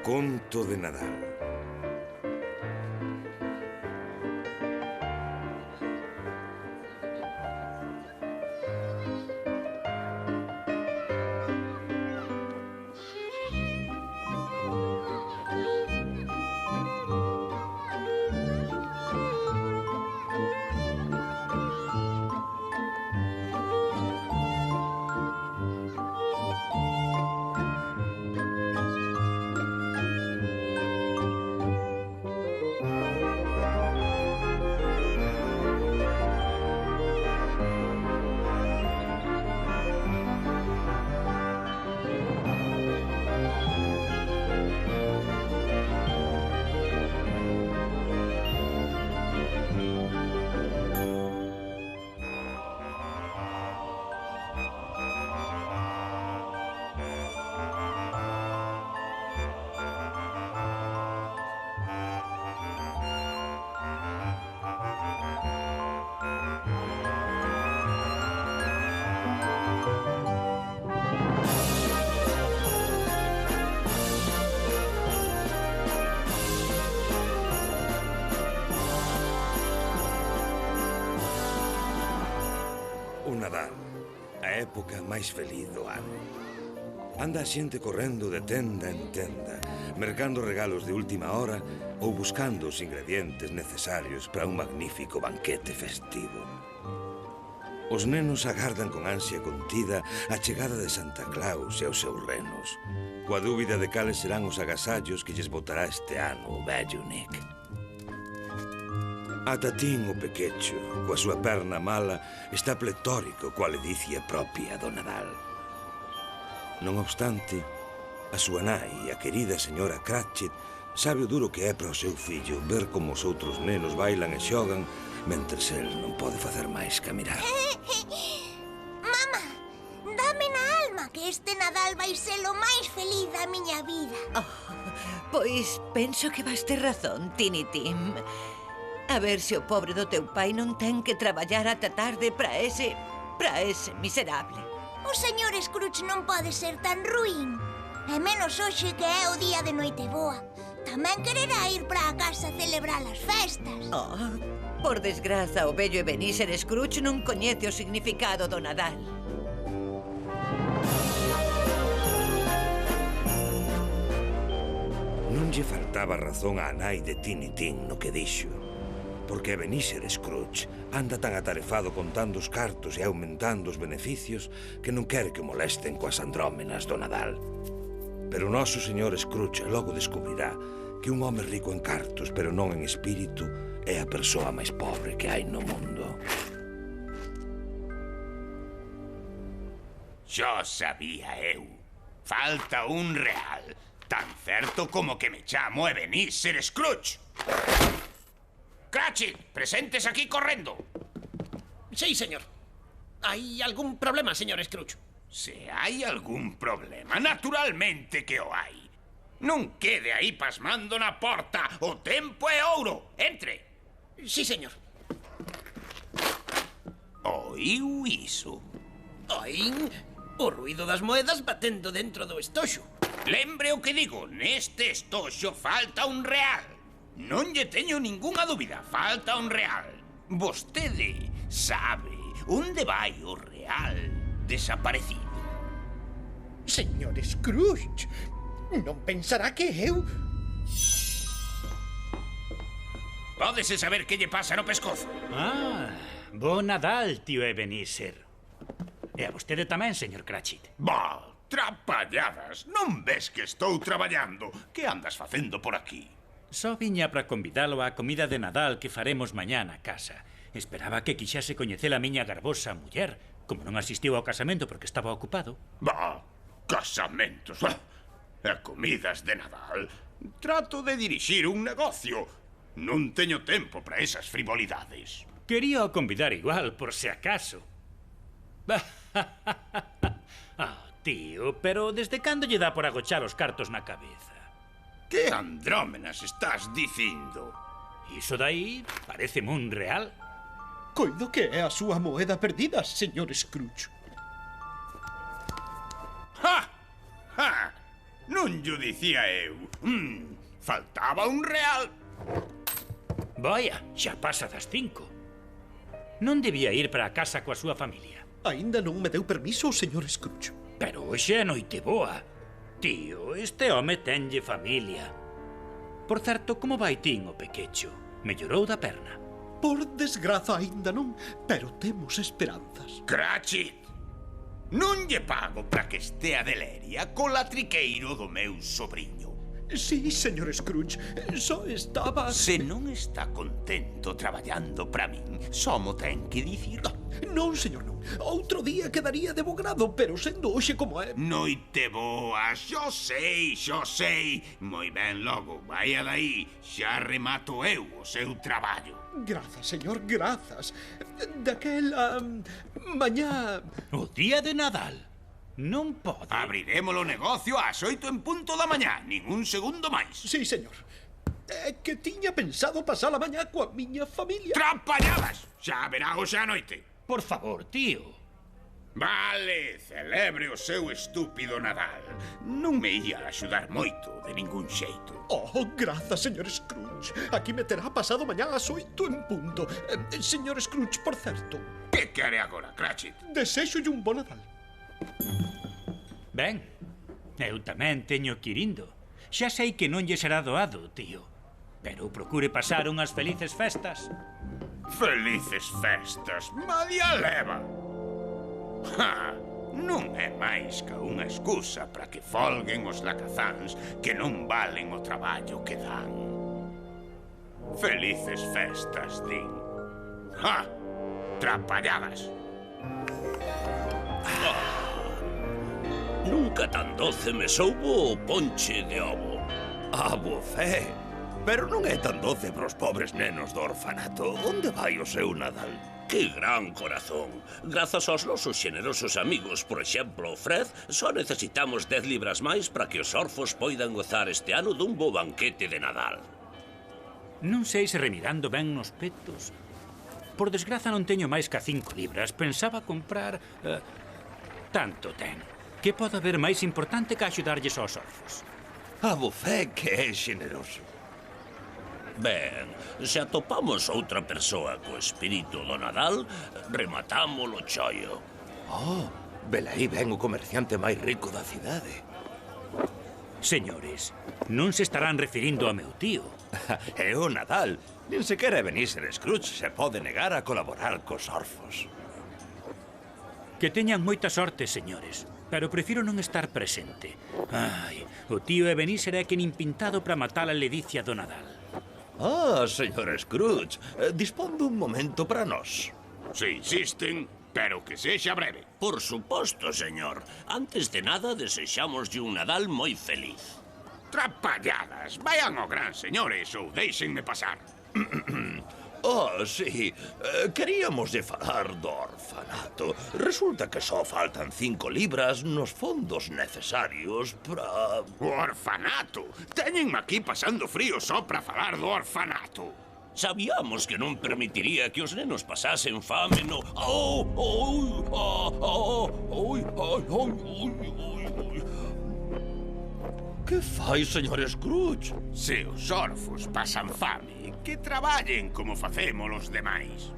Conto de Nadal. O Nadal, a época máis feliz do ano. Anda a xente correndo de tenda en tenda, mercando regalos de última hora ou buscando os ingredientes necesarios para un magnífico banquete festivo. Os nenos agardan con ansia contida a chegada de Santa Claus e os seus renos, coa dúbida de cales serán os agasallos que lles botará este ano o vello Nick. Ata Tim, o pequecho, coa súa perna mala, está pletórico coa ledicia propia do Nadal. Non obstante, a súa nai, a querida señora Cratchit, sabe o duro que é para o seu fillo ver como os outros nenos bailan e xogan, mentres el non pode facer máis que mirar. Mama, dame na alma que este Nadal vai ser o máis feliz da miña vida. Pois penso que vas ter razón, Tiny Tim. A ver se o pobre do teu pai non ten que traballar ata tarde para ese miserable. O señor Scrooge non pode ser tan ruín. E menos hoxe que é o día de Noiteboa. Tamén quererá ir para a casa a celebrar as festas. Por desgraza, o vello Ebenezer Scrooge non coñece o significado do Nadal. Non lle faltaba razón á nai de Tiny Tim no que dixo, porque Ebenezer Scrooge anda tan atarefado contando os cartos e aumentando os beneficios que non quere que molesten coas andrómenas do Nadal. Pero o noso señor Scrooge logo descubrirá que un home rico en cartos, pero non en espírito, é a persoa máis pobre que hai no mundo. Xo sabía eu. Falta un real. Tan certo como que me chamo Ebenezer Scrooge. Cratchit, presentes aquí correndo. Sí, señor. ¿Hay algún problema, señor Scrooge? Se hai algún problema, naturalmente que o hai. Non quede aí pasmando na porta. O tempo é ouro. Entre. Sí, señor. Oíu iso? Oín o ruido das moedas batendo dentro do estoxo. Lembre o que digo, neste estoxo falta un real. Non lle teño ningunha dúbida, falta un real. Vostede sabe onde vai o real desaparecido. Señor Scrooge, non pensará que eu... Pódese saber que lle pasa no pescozo. Bo Nadal, tío Ebenezer. E a vostede tamén, señor Cratchit. Bah, trapalladas. Non ves que estou traballando? Que andas facendo por aquí? Só viña para convidalo á comida de Nadal que faremos mañá na casa. Esperaba que quixase coñecer a miña garbosa muller, como non asistiu ao casamento porque estaba ocupado. Bah, casamentos. E comidas de Nadal. Trato de dirixir un negocio. Non teño tempo para esas frivolidades. Quería o convidar igual, por se acaso. Tío, pero desde cando lle dá por agochar os cartos na cabeza? Que andrómenas estás dicindo? Iso dai pareceme un real. Coido que é a súa moeda perdida, señor Scrooge. ¡Ja! ¡Ja! Non llo dicía eu. Faltaba un real. Vaya, xa pasa das 5. Non debía ir para a casa coa súa familia. Aínda non me deu permiso o señor Scrooge. Pero hoxe é noite boa. Tío, este home tenlle familia. Por certo, como vai tin o pequecho? Mellorou da perna? Por desgraza aínda non, pero temos esperanzas. Cratchit! Non lle pago para que estea de leria co latriqueiro do meu sobrinho. Sí, señor Scrooge, só estaba... Se non está contento traballando para min, só mo ten que dicir. Non, señor, non. Outro día quedaría de bo grado, pero sendo hoxe como é... Noite boa, xo sei. Moi ben, logo, vaia dai, xa remato eu o seu traballo. Grazas, señor, grazas. Daquela... mañá... O día de Nadal. Non pode. Abriremos o negocio ás 8 en punto da mañá, nin un segundo máis. Sí, señor. É que tiña pensado pasar a mañá coa miña familia. Trampalladas! Xa verá hoxe a noite. Por favor, tío. Vale, celebre o seu estúpido Nadal. Non me ia axudar moito, de ningún xeito. Oh, grazas, señor Scrooge. Aquí me terá pasado mañá ás 8 en punto. Señor Scrooge, por certo. Que quere agora, Cratchit? Desexolle un bon Nadal. Ben, eu tamén teño que ir indo. Xa sei que non lle será doado, tío. Pero procure pasar unhas felices festas. Felices festas, madia leva. Ja, non é máis que unha excusa para que folguen os lacazáns que non valen o traballo que dan. Felices festas, din. Ja, trapalladas. Nunca tan doce me soubo o ponche de ovo. A bo fe. Pero non é tan doce pros pobres nenos do orfanato. Onde vai o seu Nadal? Que gran corazón. Grazas aos nosos xenerosos amigos, por exemplo, o Fred, só necesitamos 10 libras máis para que os orfos poidan gozar este ano dun bo banquete de Nadal. Non sei se remirando ben nos petos. Por desgraza non teño máis que 5 libras. Pensaba comprar... tanto ten. Que pode haber máis importante que axudarlles aos orfos? A bo fe que é xeneroso. Ben, se atopamos outra persoa co espírito do Nadal, rematámolo choio. Oh, velaí ben o comerciante máis rico da cidade. Señores, non se estarán referindo a meu tío. É o Nadal. Nin sequera Ebenezer Scrooge se pode negar a colaborar cos orfos. Que teñan moita sorte, señores. Pero prefiro non estar presente. Ai, o tío Ebenezer é quen impintado para matar a ledicia do Nadal. Ah, señor Scrooge, dispón dun momento para nós. Se insisten, pero que sexa breve. Por suposto, señor. Antes de nada, desexámoslle un Nadal moi feliz. Trapalladas, vayan ao gran, señores, ou déixenme pasar. Oh, sí, queríamos de falar do orfanato. Resulta que só faltan 5 libras nos fondos necesarios para... O orfanato? Teñenme aquí pasando frío só para falar do orfanato. Sabíamos que non permitiría que os nenos pasasen fame no... Oh, oh, oh, oh, oh, oh, oh, oh. Que fai, señor Scrooge? Se os orfos pasan fame, que traballen como facemos os demais.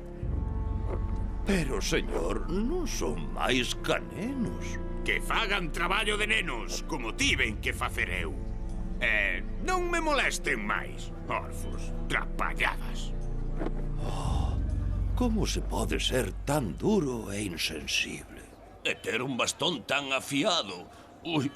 Pero, señor, non son máis ca nenos. Que fagan traballo de nenos, como tiven que facer eu. Non me molesten máis, orfos, trapalladas. Oh, como se pode ser tan duro e insensible? E ter un bastón tan afiado. Ui...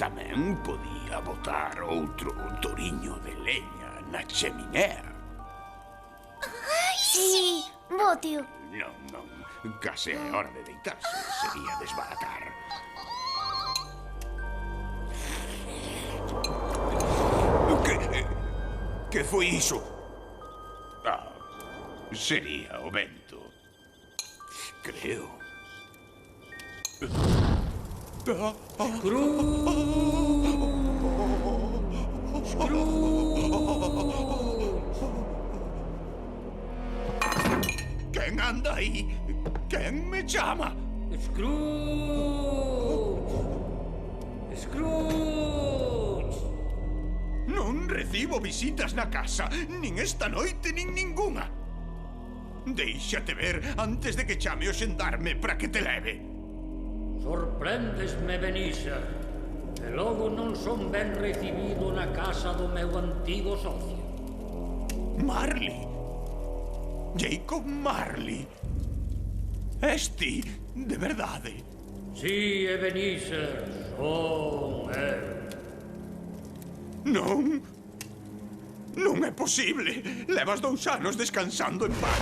Tamén podía botar outro toriño de leña na cheminea. Sí, bóteo. Non, case é hora de deitarse, sería desbaratar. Que foi iso? Sería o vento. Creo. Quen anda aí? Quen me chama? Scrooge! Non recibo visitas na casa, nin esta noite, nin ningunha. Déixate ver antes de que chame o xendarme para que te leve. Sorpréndesme, Ebenezer. E logo non son ben recibido na casa do meu antigo socio. Marley. Jacob Marley. És ti, de verdade. Sí, Ebenezer, son eu. Non. Non é posible. Levas 2 anos descansando en paz.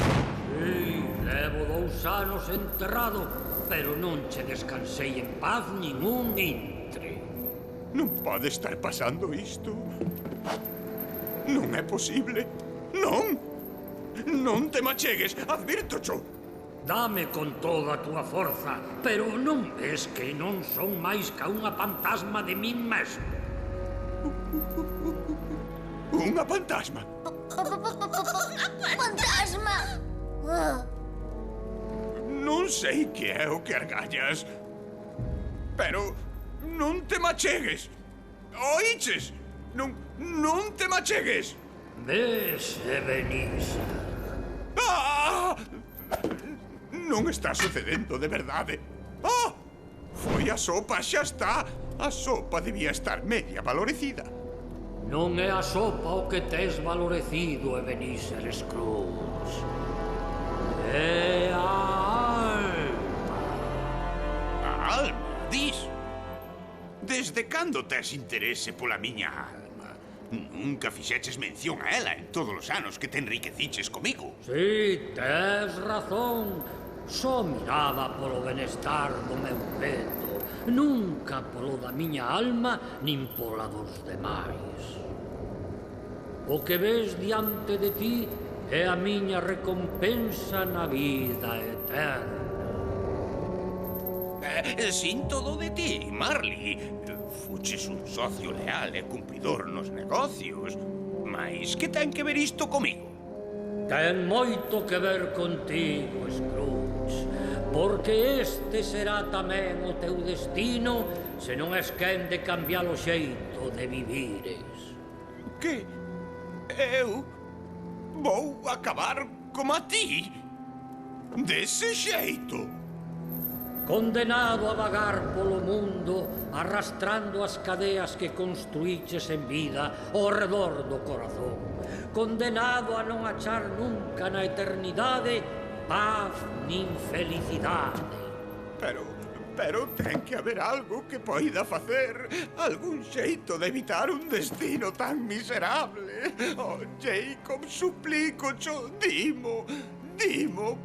Sí, levo 2 anos enterrado, pero non che descansei en paz nin un intre. Non pode estar pasando isto. Non é posible. Non. Non te machegues, advírtocho. Dame con toda a túa forza, pero non ves que non son máis ca unha fantasma de min mesmo. Unha fantasma. Fantasma! Non sei que é o que argallas. Pero non te machegues. Oiches? Non te machegues. Ves, Ebenezer. Ah! Non está sucedendo de verdade. Ah! Foi a sopa, xa está. A sopa debía estar media valorecida. Non é a sopa o que tes valorecido, Ebenezer Scrooge. É a alma. A alma, dis? Desde cando tes interese pola miña alma? Nunca fixeches mención a ela en todos os anos que te enriqueciches comigo. Sí, tes razón. Só miraba polo benestar do meu peto. Nunca polo da miña alma, nin pola dos demais. O que ves diante de ti é a miña recompensa na vida eterna. Sinto do de ti, Marley. Fuches un socio leal e cumpridor nos negocios. Mais que ten que ver isto comigo? Ten moito que ver contigo, Scrooge, porque este será tamén o teu destino se non és quen de cambiar o xeito de vivires. Que eu vou acabar como a ti? Dese xeito? Condenado a vagar polo mundo, arrastrando as cadeas que construíches en vida ao redor do corazón. Condenado a non achar nunca na eternidade paz nin felicidade. Pero ten que haber algo que poida facer, algún xeito de evitar un destino tan miserable. Oh, Jacob, suplícocho, dimo,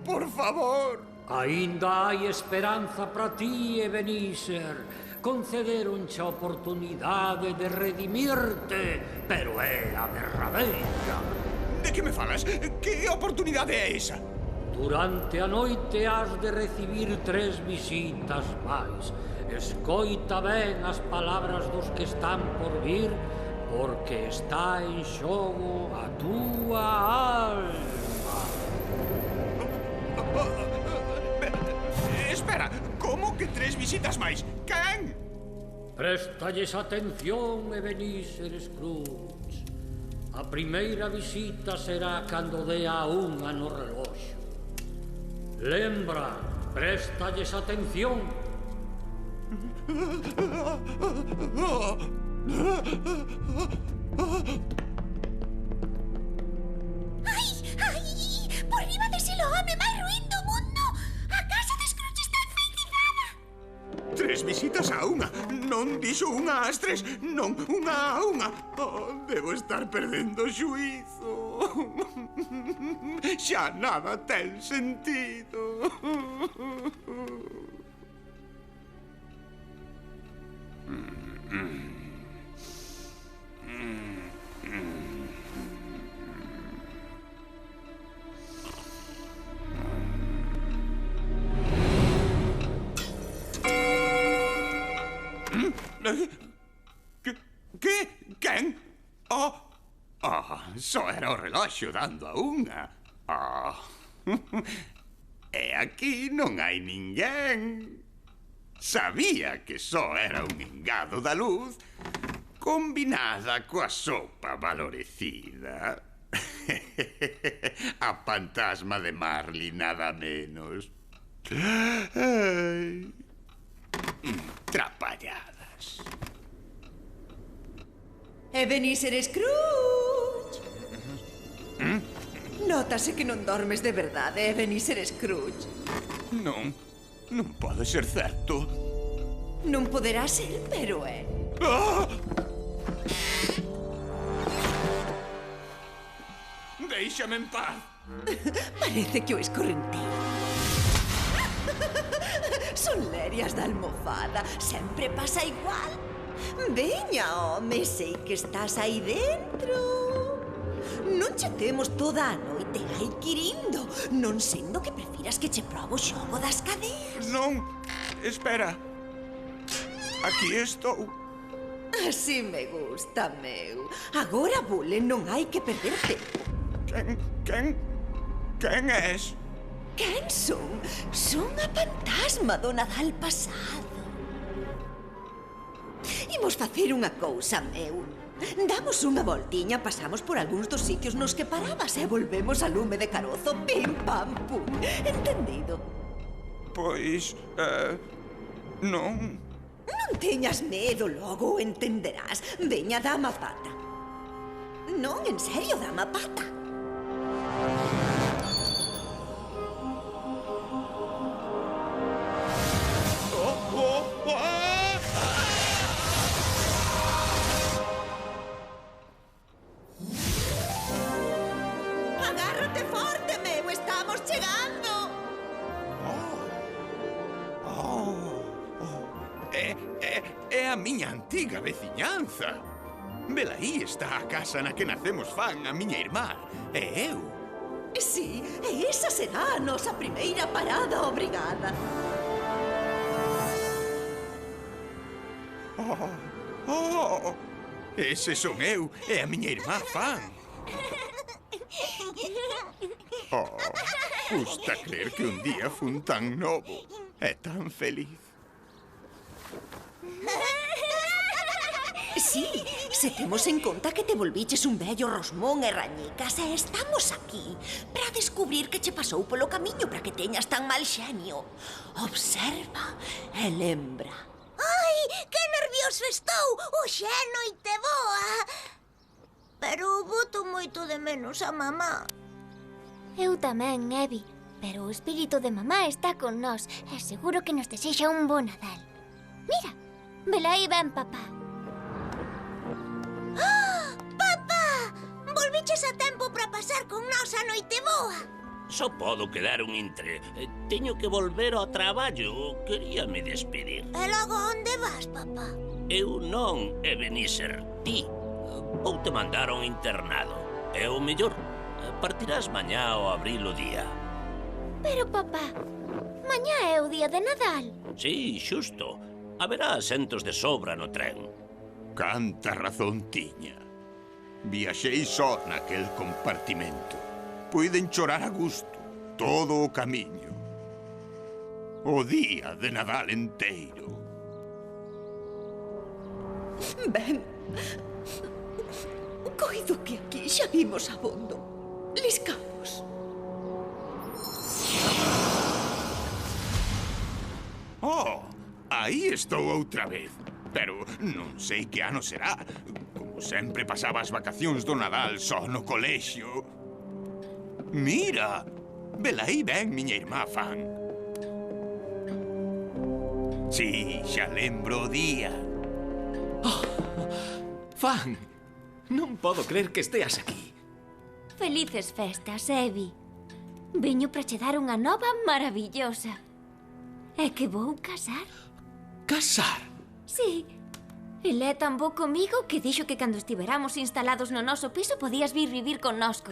por favor. Aínda hai esperanza para ti, Ebenezer. Concederonche a oportunidade de redimirte, pero é a derradeira. De que me falas? Que oportunidade é esa? Durante a noite has de recibir 3 visitas máis. Escoita ben as palabras dos que están por vir, porque está en xogo a túa alma. Espera, como que 3 visitas máis? Quen? Préstalles atención, Ebenezer Scrooge. A primeira visita será cando dea 1 no reloxo. Lembra, préstalles atención. Ai, ai, por riba desilo home máis ruín do mundo. A casa de Scrooge está enfeitiçada. 3 visitas a 1. Non dixo 1 ás 3. Non, 1 a 1. Oh, debo estar perdendo o xuízo. Xa nada ten sentido. Que? Quen? Só era o reloxo dando a unha. E aquí non hai ninguén. Sabía que só era un engado da luz combinada coa sopa valorecida. A fantasma de Marley, nada menos. Ai. Trapalladas. Ebenezer Scrooge! Nótase que non dormes de verdade, Ebenezer Scrooge. Non pode ser certo. Non poderá ser, pero é. Déixame en paz. Parece que o escorrentei. Son lerias da almofada. Sempre pasa igual. Veña, home, sei que estás aí dentro. Non che temos toda a noite aí quirindo. Non sendo que prefiras que che probo o xogo das cadeas. Non, espera. Aquí estou. Así me gusta, meu. Agora, Bule, non hai que perder tempo. Quen és? Quen son? Son a fantasma do Nadal pasado. Imos facer unha cousa, meu. Damos unha voltiña, pasamos por algúns dos sitios nos que parabas e volvemos a lume de carozo. Pim, pam, pum. Entendido? Pois, non. Non teñas medo, logo o entenderás. Veña, dama pata. Non, en serio, dama pata. Agárrate forte, meu, estamos chegando. É a miña antiga veciñanza. Velaí está a casa na que nacemos fan a miña irmá e eu. Sí, e esa será a nosa primeira parada obrigada. Ese son eu e a miña irmá fan. Custa creer que un día fun tan novo e tan feliz. Sí, se temos en conta que te volviches un vello rosmón e rañicas e estamos aquí para descubrir que che pasou polo camiño para que teñas tan mal xenio. Observa e lembra. Ai, que nervioso estou! Hoxe é noite boa! Pero boto moito de menos a mamá. Eu tamén, Evi. Pero o espírito de mamá está con nós e seguro que nos desexa un bo Nadal. Mira, velaí ben papá. Papá! Volviches a tempo para pasar con nós a noite boa. Só podo quedar un intre. Teño que volver ao traballo. Queríame despedir. E logo onde vas, papá? Eu non, Ebenezer, ti. Vou te mandar a un internado. É o mellor. Partirás mañá ao abrir o día. Pero papá, mañá é o día de Nadal. Sí, xusto. Haberá asentos de sobra no tren. Canta razón tiña. Viaxei só naquel compartimento. Puiden chorar a gusto todo o camiño. O día de Nadal enteiro. Ben, coido que aquí xa vimos abondo. Liscamos. Aí estou outra vez. Pero non sei que ano será. Como sempre pasaba as vacacións do Nadal só no colexio. Mira, velaí ben miña irmá fan. Sí, xa lembro o día. Fan, non podo creer que esteas aquí. Felices festas, Evi. Veño para che dar unha nova maravillosa. É que vou casar. Casar? Sí. El é tan bo comigo que dixo que cando estiveramos instalados no noso piso podías vir vivir connosco.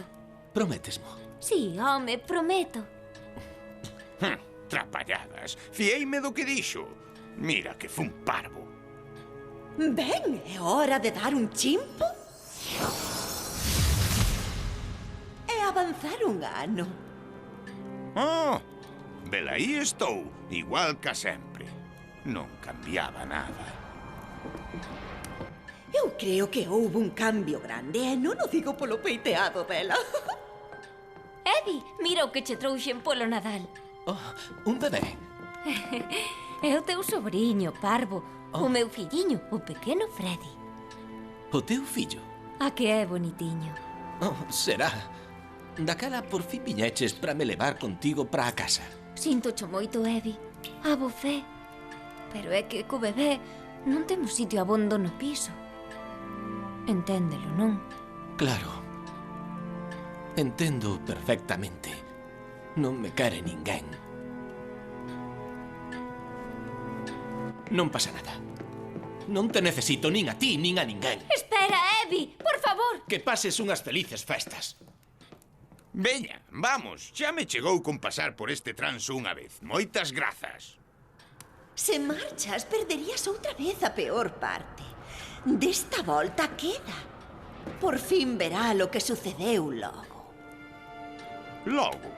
Prométesmo? Sí, home, prometo. Trapalladas. Fieime do que dixo. Mira que fun parvo. Ben, é hora de dar un chimpo e avanzar un ano. Oh, velaí estou, igual que sempre. Non cambiaba nada. Eu creo que houve un cambio grande e non o digo polo peiteado dela. Eddie, mira o que che trouxen polo Nadal. Oh, un bebé. É o teu sobrinho, Parvo. O meu filliño, o pequeno Freddy. O teu fillo. A que é bonitiño. Oh, será. Daquela por fin viñeches para me levar contigo para a casa. Sintocho moito, Eddie. A bofé. Pero é que co bebé non temos sitio abondo no piso. Enténdelo, non? Claro. Entendo perfectamente. Non me quere ninguén. Non pasa nada. Non te necesito nin a ti, nin a ninguén. Espera, Eddie, por favor. Que pases unhas felices festas. Veña, vamos, xa me chegou con pasar por este transo unha vez. Moitas grazas. Se marchas, perderías outra vez a peor parte. Desta volta queda. Por fin verá lo que sucedeu logo. Logo.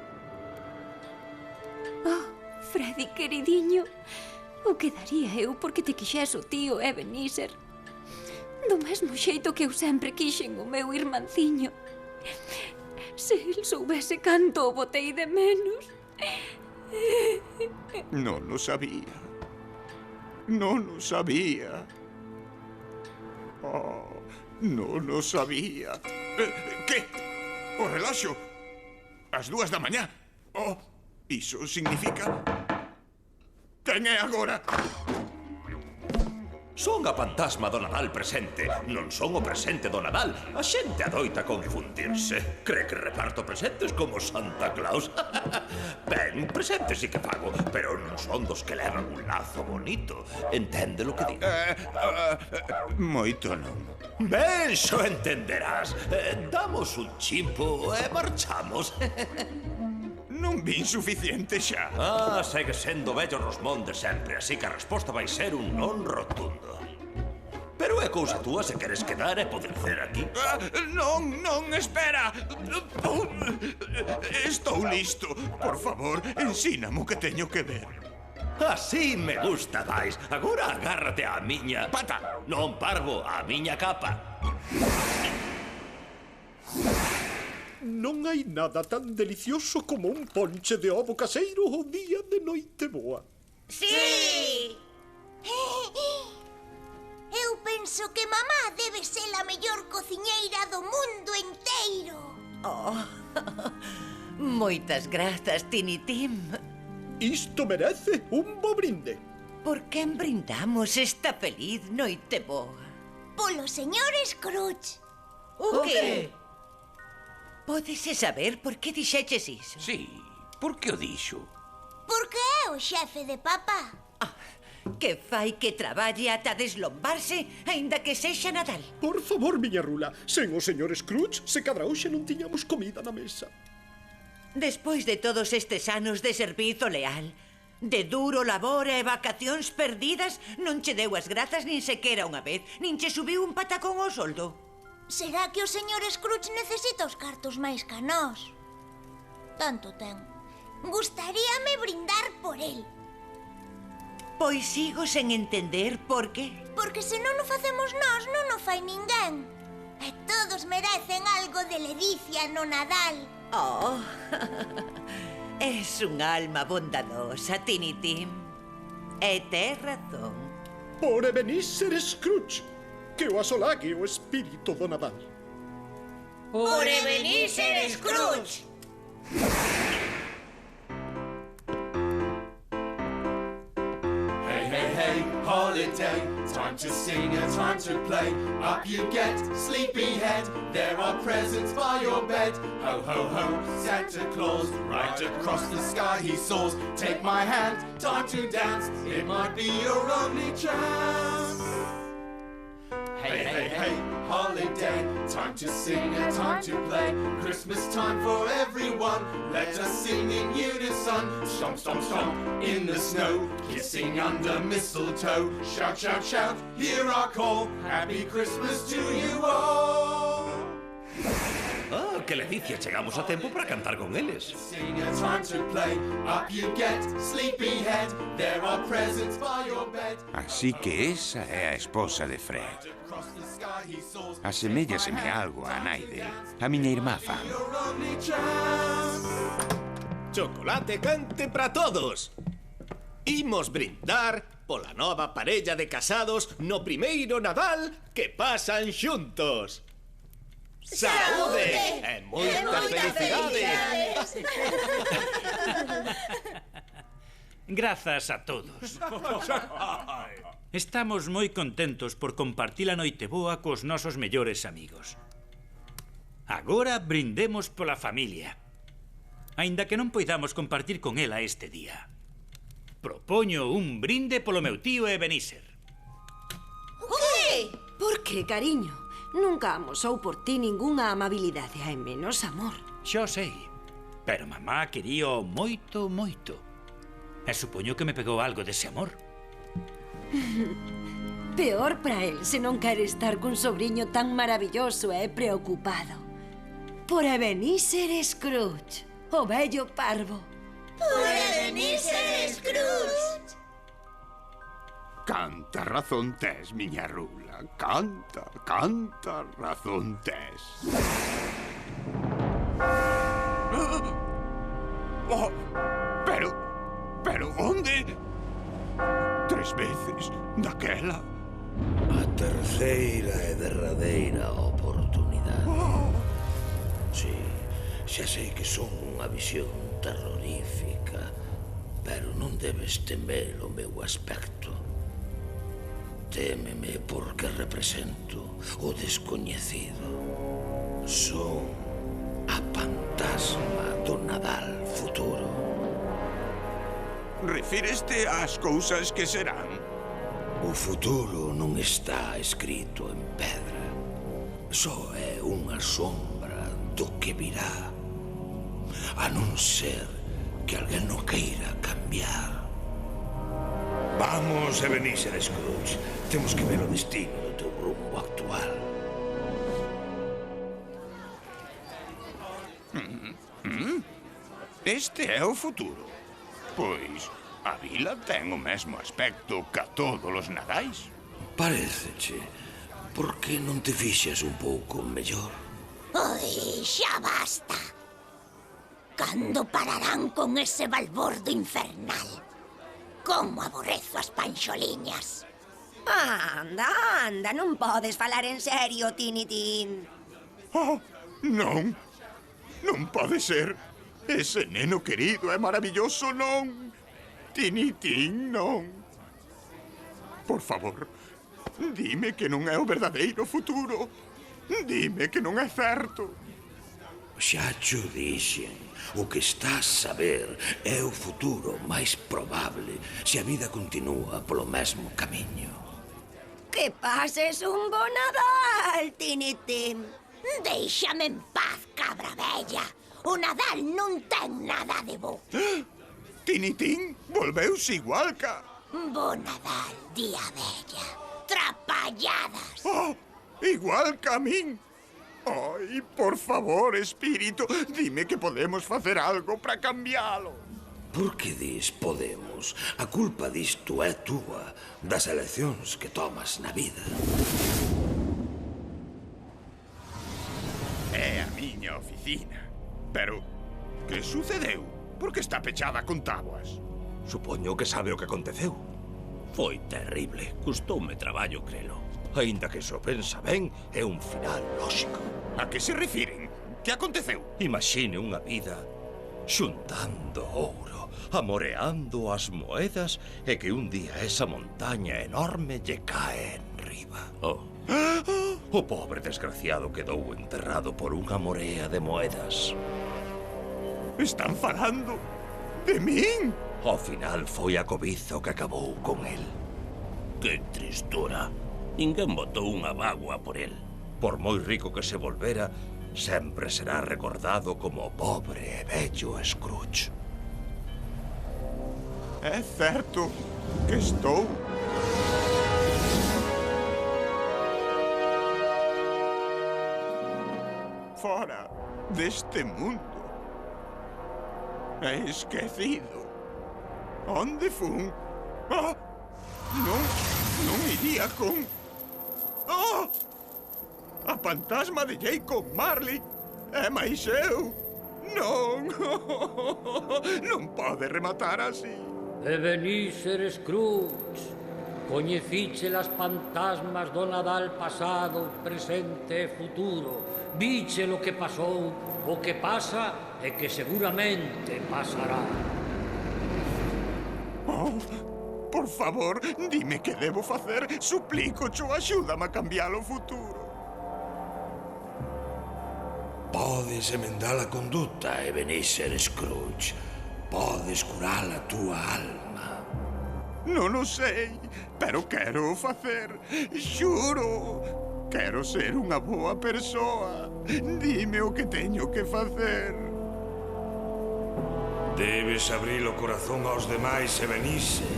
Oh, Freddy, queridiño. O que daría eu porque te quixese o tío Ebenezer. Do mesmo xeito que eu sempre quixen o meu irmanciño. Se el soubese canto o botei de menos. Non lo sabía. Non lo sabía. Oh, non lo sabía. Que? O reloxo? As 2 da mañá? Oh, iso significa... Quen é agora? Son a fantasma do Nadal presente. Non son o presente do Nadal. A xente adoita confundirse. Cree que reparto presentes como Santa Claus. Ben, presentes sí que fago, pero non son dos que levan un lazo bonito. Entende lo que digo? Moito non. Ben, xo entenderás. Damos un chimpo e marchamos. Non vin suficiente xa. Ah, segue sendo vello Rosmón de sempre, así que a resposta vai ser un non rotundo. Pero é cousa túa se queres quedar e poder ser aquí. Non, espera. Estou listo. Por favor, ensíname o que teño que ver. Así me gusta máis. Agora agárrate á miña... Pata! Non, Parvo, á miña capa. Non hai nada tan delicioso como un ponche de ovo caseiro o día de Noiteboa. Sí! Eu penso que mamá debe ser a mellor cociñeira do mundo enteiro. Oh, moitas grazas, Tiny Tim. Isto merece un bo brinde. Por quen brindamos esta feliz Noiteboa? Polo señor Scrooge. O que? Pódese saber por que dixeches iso? Sí, por que o dixo? Porque é o xefe de papá. Que fai que traballe ata deslombarse, aínda que sexa Nadal. Por favor, miña rula, sen o señor Scrooge, se cadra hoxe non tiñamos comida na mesa. Despois de todos estes anos de servizo leal, de duro labor e vacacións perdidas, non che deu as grazas nin sequera unha vez, nin che subiu un patacón ao soldo. Será que o señor Scrooge necesita os cartos máis ca nós? Tanto ten. Gustaríame brindar por el. Pois sigo sen entender por qué. Porque se non o facemos nós, non o fai ninguén. E todos merecen algo de ledicia no Nadal. Oh, es un alma bondadosa, Tiny Tim. E tes razón. Por Ebenezer Scrooge, que o asolague o espírito do Nadal. Por Ebenezer Scrooge. Hey, hey, hey, holiday, time to sing and time to play. Up you get, sleepyhead, there are presents by your bed. Ho, ho, ho, Santa Claus, right across the sky he soars. Take my hand, time to dance, it might be your only chance. Hey, hey, hey, holiday, time to sing, a time to play. Christmas time for everyone. Let us sing in unison. Stomp, stomp, stomp in the snow, kissing under mistletoe. Shout, shout, shout, hear our call. Happy Christmas to you all. Ah, que ledicia, chegamos a tempo para cantar con eles. Sing a time to play. Up you get, sleepyhead. There are presents by your bed. Así que esa é a esposa de Fred. Aseméllaseme algo a Naide, a miña irmá fan. Chocolate cante para todos. Imos brindar pola nova parella de casados no primeiro Nadal que pasan xuntos. ¡Saúde! E moita felicidade! Grazas a todos. Estamos moi contentos por compartir a Noiteboa cos nosos mellores amigos. Agora brindemos pola familia. Aínda que non poidamos compartir con ela este día. Propoño un brinde polo meu tío Ebenezer. Ui! Por que, cariño? Nunca amosou por ti ningunha amabilidade, hai menos amor. Xo sei, pero mamá querío moito, moito. E supoño que me pegou algo dese amor. Peor para el se non quere estar cun sobriño tan maravilloso e preocupado. Por Ebenezer Scrooge, o vello parvo. Por Ebenezer Scrooge. Canta razón tes, miña rula. Canta, canta razón tes. Oh, pero onde? 3 veces daquela. A terceira e derradeira oportunidade. Sí, xa sei que son unha visión terrorífica, pero non debes temer o meu aspecto. Témeme porque represento o descoñecido. Son a fantasma do Nadal futuro. Refíreste ás cousas que serán? O futuro non está escrito en pedra. Só é unha sombra do que virá. A non ser que alguén non queira cambiar. Vamos, Ebenezer Scrooge. Temos que ver o destino do teu rumbo actual. Este é o futuro. Pois a vila ten o mesmo aspecto que a todos os nadais. Paréceche. Por que non te fixas un pouco mellor? Oi, xa basta. Cando pararán con ese balbordo infernal? Como aborrezo as panxoliñas. Anda, anda, non podes falar en serio, Tinitín. Oh, non. Non pode ser. Ese neno querido é maravilloso, non. Tinitín, non. Por favor, dime que non é o verdadeiro futuro. Dime que non é certo. Xa cho dixen. O que estás a ver é o futuro máis probable se a vida continúa polo mesmo camiño. Que pases un bo Nadal, Tinitín. Déixame en paz, cabra bella. O Nadal non ten nada de bo. Tinitín volveuse igual ca... Bo Nadal, día bella. Trapalladas. Oh, igual ca min. Ai, por favor, espírito, dime que podemos facer algo para cambialo. Por que dis podemos? A culpa disto é túa, das eleccións que tomas na vida. É a miña oficina. Pero, que sucedeu? Por que está pechada con táboas? Supoño que sabe o que aconteceu. Foi terrible, custoume traballo crelo. Aínda que só pensa ben, é un final lóxico. A que se refiren? Que aconteceu? Imagine unha vida xuntando ouro, amoreando as moedas e que un día esa montaña enorme lle cae enriba. O pobre desgraciado quedou enterrado por unha morea de moedas. Están falando de min? Ao final foi a cobiza o que acabou con el. Que tristura. Ninguén botou unha bagua por el. Por moi rico que se volvera, sempre será recordado como pobre e bello Scrooge. É certo que estou fora deste mundo. É esquecido. Onde fun? Ah, non iría con... Ah! A fantasma de Jacob Marley é máis eu. Non, non pode rematar así. Ebenezer Scrooge, coñeciche las fantasmas do Nadal pasado, presente e futuro. Viche lo que pasou, o que pasa e que seguramente pasará. Oh, por favor, dime que debo facer. Suplícocho, axúdame a cambiar o futuro. Podes emendar a conduta, Ebenezer Scrooge. Podes curar a túa alma. Non o sei, pero quero facer. Xuro. Quero ser unha boa persoa. Dime o que teño que facer. Debes abrir o corazón aos demais, Ebenezer.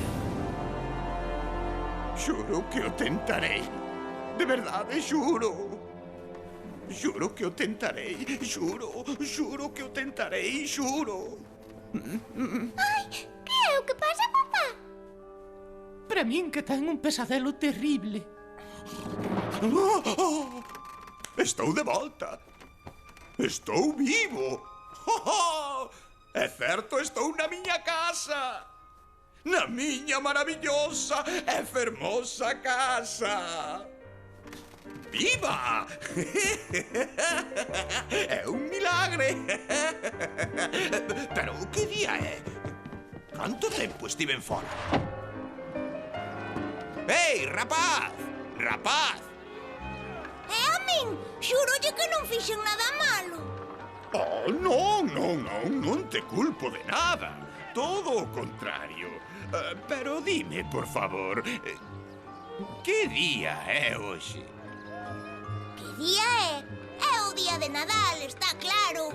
Xuro que o tentarei. De verdade, xuro. Xuro que o tentarei. Xuro que o tentarei, xuro. Ai, que é o que pasa, papá? Para min que ten un pesadelo terrible. Estou de volta. Estou vivo. É certo, estou na miña casa. Na miña maravillosa e fermosa casa. Viva! É un milagre. Pero que día é? Canto tempo estiven fora? Ei, rapaz! Rapaz! É a min, xúrolle que non fixen nada malo. Oh, non te culpo de nada. Todo o contrario. Pero dime, por favor, que día é hoxe? Que día é? É o día de Nadal, está claro.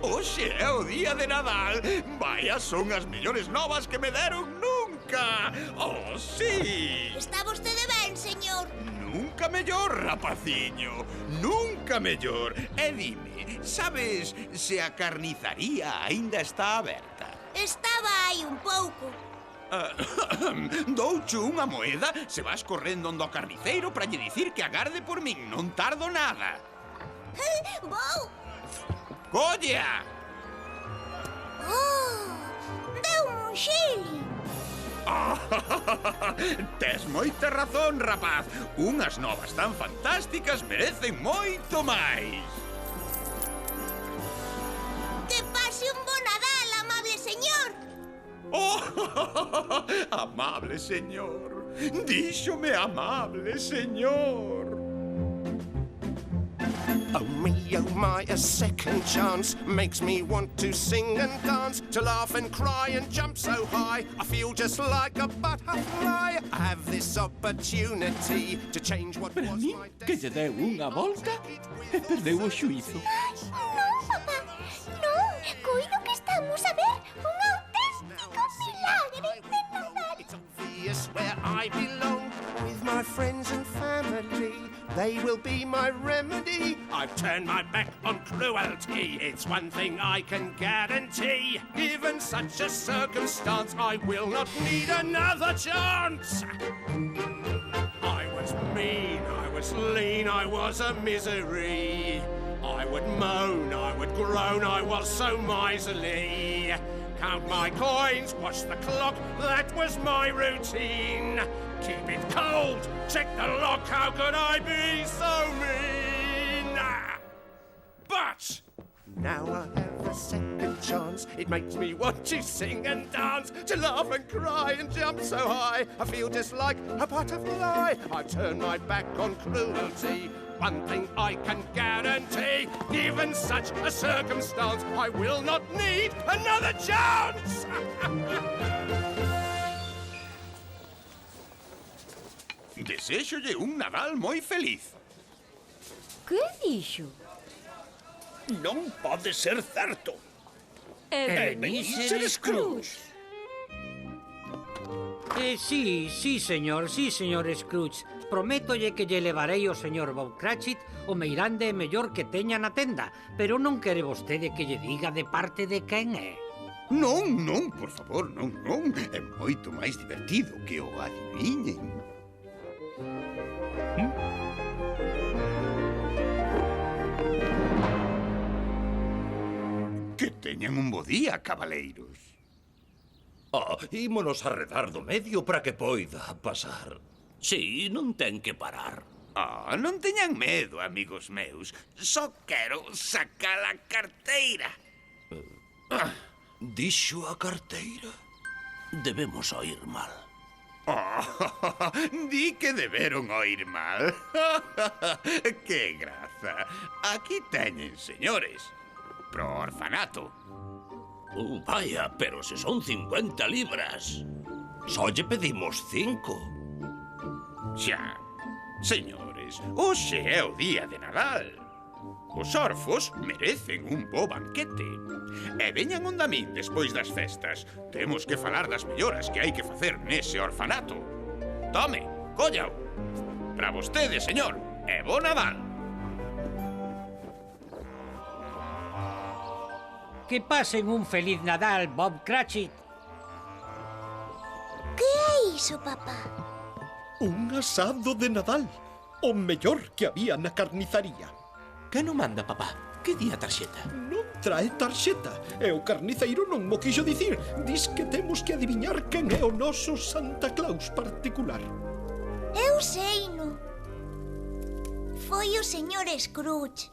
Hoxe é o día de Nadal. Vaya, son as mellores novas que me deron nunca. Oh, sí. Está vostede ben, señor? Nunca mellor, rapaciño. Nunca mellor. E dime, sabes se a carnizaría aínda está aberta? Estaba hai un pouco. Douche unha moeda se vas correndo ondo ao carniceiro para lle dicir que agarde por min. Non tardo nada. Vou. Colla! Oh, deu un xili. Tes moita razón, rapaz. Unhas novas tan fantásticas merecen moito máis. Que pase un bo Nadal, amable señor. Oh, amable señor. Díxome amable señor. Oh me, oh my, a second chance makes me want to sing and dance, to laugh and cry and jump so high. I feel just like a butterfly. I have this opportunity to change what was my Que lle deu unha volta e perdeu o xuízo. Non, papá, non. Coido que estamos a ver un auténtico milagre de Nadal. It's obvious where I belong, with my friends and family. They will be my remedy. I've turned my back on cruelty. It's one thing I can guarantee. Given such a circumstance, I will not need another chance. I was mean, I was lean, I was a misery. I would moan, I would groan, I was so miserly. Count my coins, watch the clock, that was my routine. Keep it cold, check the lock, how could I be so mean? But now I have a second chance. It makes me want to sing and dance, to laugh and cry and jump so high. I feel just like a butterfly. I turn my back on cruelty. One thing I can guarantee, given such a circumstance, I will not need another chance! Deséxolle un Nadal moi feliz. Que dixo? Non pode ser certo. Ebenezer Scrooge. Sí, señor Scrooge. Prométolle que lle levarei ao señor Bob Cratchit o meirande mellor que teña na tenda, pero non quere vostede que lle diga de parte de quen é. Non, por favor, non. É moito máis divertido que o adiviñen. Que teñan un bo día, cabaleiros. Ímonos arredar do medio para que poida pasar. Sí, non ten que parar. Non teñan medo, amigos meus. Só quero sacar a carteira. Dixo a carteira? Debemos oír mal. Di que deberon oír mal. Que graza. Aquí teñen, señores. Pro orfanato. Vaya, pero se son 50 libras. Só lle pedimos 5. Xa, señores, hoxe é o día de Nadal. Os orfos merecen un bo banquete. E veñan onda min despois das festas. Temos que falar das melloras que hai que facer nese orfanato. Tome, collao. Para vostede, señor, e bo Nadal. Que pasen un feliz Nadal, Bob Cratchit. Que é iso, papá? Un asado de Nadal. O mellor que había na carnizaría. Que non manda, papá? Que di a tarxeta? Non trae tarxeta. E o carniceiro non mo quixo dicir. Dis que temos que adiviñar quen é o noso Santa Claus particular. Eu seino. Foi o señor Scrooge.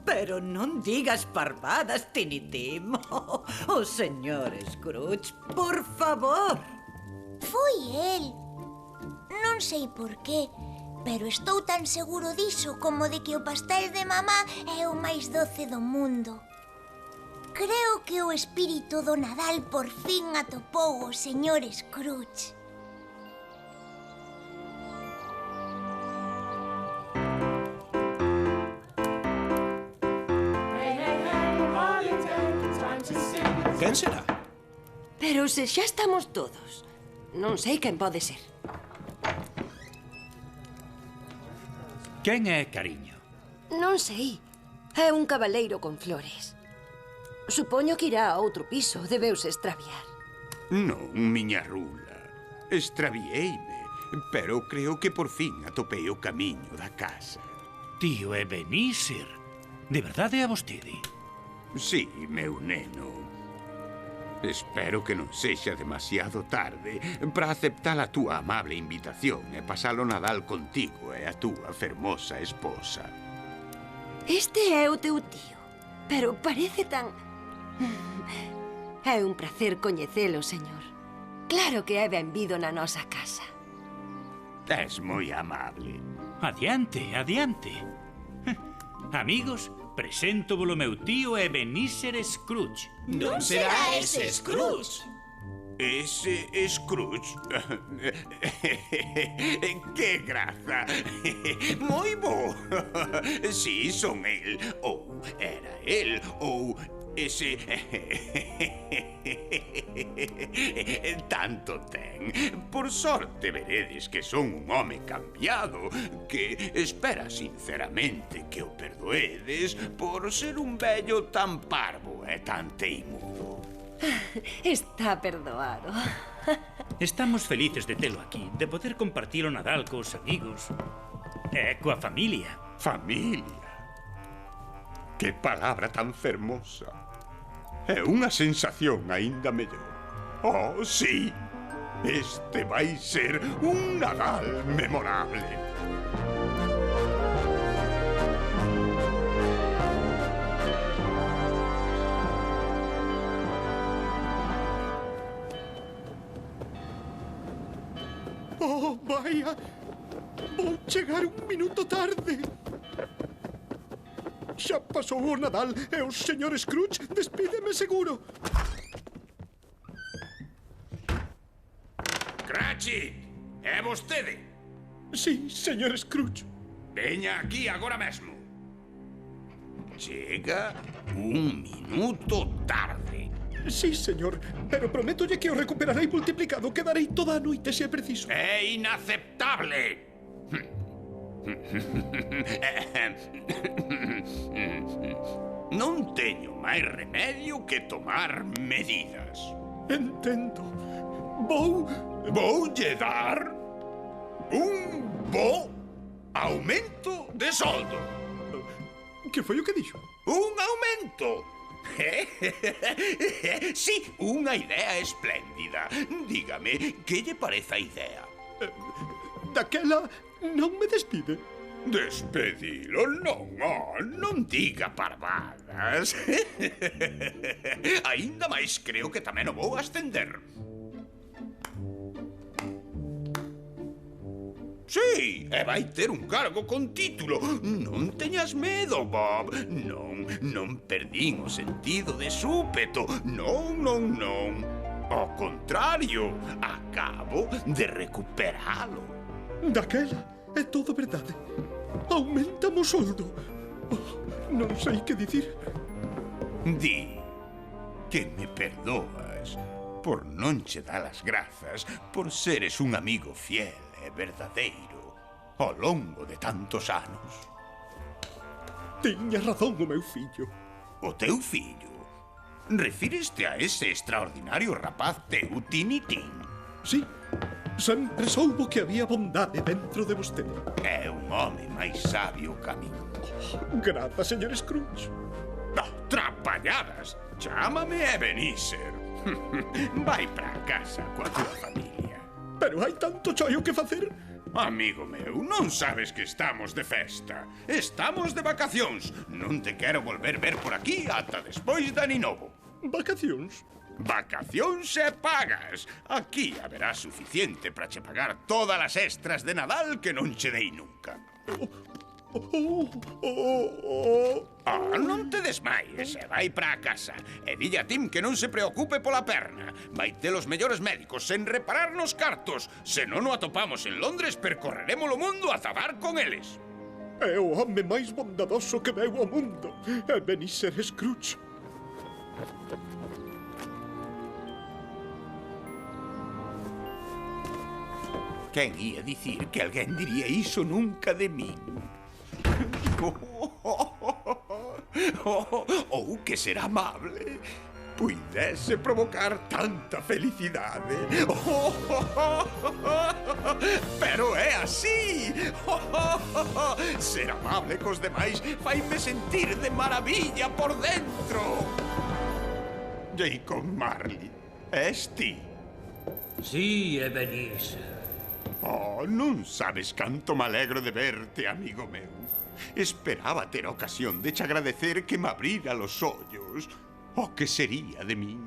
Pero non digas parvadas, Tinitim. O señor Scrooge, por favor. Foi el. Non sei por qué, pero estou tan seguro diso como de que o pastel de mamá é o máis doce do mundo. Creo que o espírito do Nadal por fin atopou o señor Scrooge. Quen será? Pero se xa estamos todos. Non sei quen pode ser. Quen é, cariño? Non sei. É un cabaleiro con flores. Supoño que irá a outro piso. Debeuse extraviar. Non, miña rula. Extraviéime, pero creo que por fin atopei o camiño da casa. Tío Ebenezer. De verdade é a vostede? Sí, meu neno. Espero que non sexa demasiado tarde para aceptar a túa amable invitación e pasar o Nadal contigo e a túa fermosa esposa. Este é o teu tío, pero parece tan... É un placer coñecelo, señor. Claro que é benvido na nosa casa. Es moi amable. Adiante. Amigos, presento o meu tío Ebenezer Scrooge. Non será ese Scrooge? Ese Scrooge? Que graza! Moi bo! Si, son el, ou era el, ou ese... Tanto ten. Por sorte veredes que son un home cambiado, que espera sinceramente que o perdoedes por ser un vello tan parvo e tan teimudo. Está perdoado. Estamos felices de telo aquí, de poder compartir o Nadal cos amigos e coa familia. Familia? Que palabra tan fermosa. É unha sensación aínda mellor. Oh, sí. Este vai ser un Nadal memorable. Oh, vaya. Vou chegar un minuto tarde. Xa pasou o Nadal e o señor Scrooge despídeme seguro. Cratchit! É vostede? Sí, señor Scrooge. Veña aquí agora mesmo. Chega un minuto tarde. Sí, señor, pero prométolle que o recuperarei multiplicado. Quedarei toda a noite se é preciso. É inaceptable. Non teño máis remedio que tomar medidas. Entendo. Voulle dar un bo aumento de soldo. Que foi o que dixo? Un aumento. Sí, unha idea espléndida. Dígame, que lle parece a idea? Daquela non me despide. Despedilo? Non, non diga parvadas. Ainda máis creo que tamén o vou ascender. Sí, e vai ter un cargo con título. Non teñas medo, Bob. Non perdín o sentido de súpeto. Non. Ao contrario, acabo de recuperalo. Daquela é todo verdade. Aumentamos soldo. Non sei que dicir. Di que me perdoas por non che dar as grazas por seres un amigo fiel e verdadeiro ao longo de tantos anos. Tiña razón o meu fillo. O teu fillo? Refíreste a ese extraordinario rapaz teu, Tinitín? Sí, sempre soubo que había bondade dentro de vostede. É un home máis sabio ca min. Grazas, señor Scrooge. Trapalladas! Chámame Ebenezer. Vai para casa coa tua familia. Pero hai tanto chollo que facer. Amigo meu, non sabes que estamos de festa. Estamos de vacacións. Non te quero volver ver por aquí ata despois de Aninovo. Vacacións? Vacacións e pagas. Aquí haberá suficiente para che pagar todas as extras de Nadal que non che dei nunca. Non te desmaies e vai para a casa. E dille a Tim que non se preocupe pola perna. Vai ter os mellores médicos sen reparar nos cartos. Se non o atopamos en Londres, percorreremos o mundo a zadar con eles. É o home máis bondadoso que veu ao mundo. Ebenezer Scrooge. Quen ia dicir que alguén diría iso nunca de min? Ou que ser amable puidese provocar tanta felicidade. Pero é así. Ser amable cos demais faime sentir de maravilla por dentro. Jacob Marley, és ti? Sí, Ebenezer. Non sabes canto me alegro de verte, amigo meu. Esperaba ter a ocasión de che agradecer que me abrira los ollos. O que sería de min?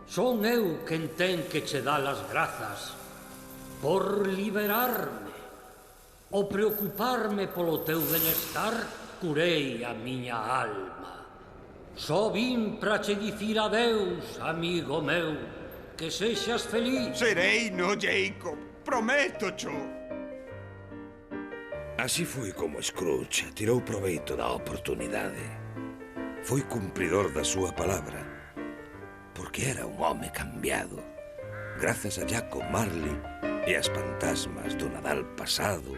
Son eu quen ten que che dar as grazas por liberarme. O preocuparme polo teu benestar curei a miña alma. Só vim para che dicir adeus, amigo meu. Que sexas feliz. Serei, no, Jacob. Prométocho. Así foi como Scrooge tirou proveito da oportunidade. Foi cumpridor da súa palabra, porque era un home cambiado, grazas a Jacob Marley e as fantasmas do Nadal pasado,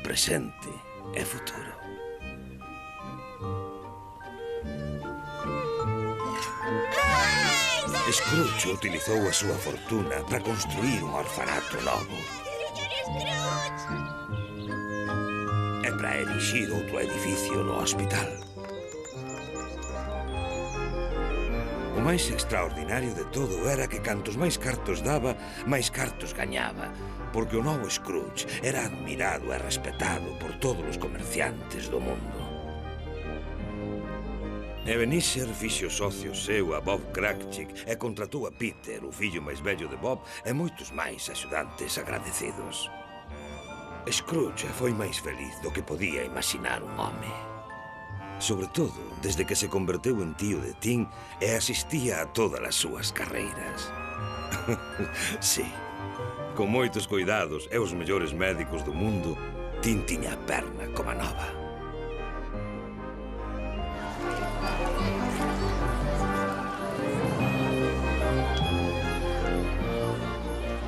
presente e futuro. Scrooge utilizou a súa fortuna para construir un orfanato novo. E para erixir outro edificio no hospital. O máis extraordinario de todo era que cantos máis cartos daba, máis cartos gañaba, porque o novo Scrooge era admirado e respetado por todos os comerciantes do mundo. Ebenezer fixo socio seu a Bob Cratchit e contratou a Peter, o fillo máis vello de Bob, e moitos máis axudantes agradecidos. Scrooge foi máis feliz do que podía imaginar un home. Sobre todo, desde que se converteu en tío de Tim e asistía a todas as súas carreiras. Sí, Con moitos cuidados e os mellores médicos do mundo, Tin tiña a perna como nova.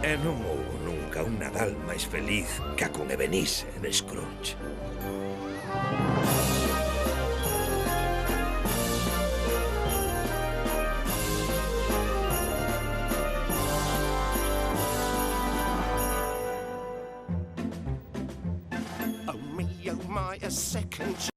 E non houbo nunca un Nadal máis feliz que a con Ebenezer Scrooge. Oh me, oh my, a second